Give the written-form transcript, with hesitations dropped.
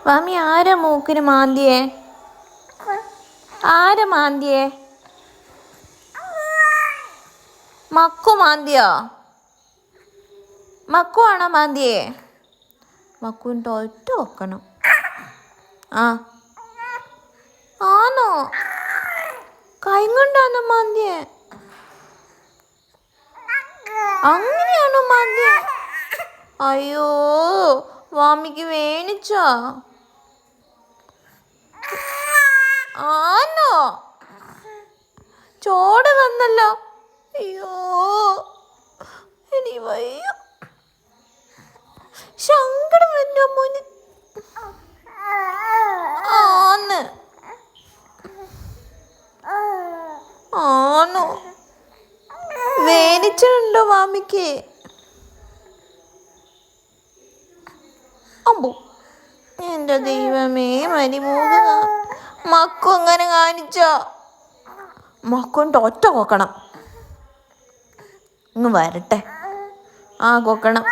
മാമി ആരാ മൂക്കിന് മാന്തിയേ? ആരാ മാന്തിയേ? മക്കു മാന്തിയോ? മക്കു ആണോ മാന്തിയേ? മക്കുവിൻ്റെ ഒറ്റ വെക്കണം. ആ ആണോ? കൈ കൊണ്ടാണോ മാന്തിയേ? അങ്ങനെയാണോ മാന്തിയേ? അയ്യോ, വാമിക്ക് വേണിച്ചോ? ആണോ? ചോട് വന്നല്ലോ. അയ്യോ, ഇനി വയ്യ. സങ്കടം വരുന്ന മോന്. ആന്ന് ആണോ? വേനിച്ചിട്ടുണ്ടോ മാമിക്ക്? അമ്പോ, എൻ്റെ ദൈവമേ, മരിമൂക. മക്കു അങ്ങനെ കാണിച്ചോ? മക്കൊണ്ട് ഒറ്റ കൊക്കണം. ഇങ്ങ് വരട്ടെ. ആ കൊക്കണം.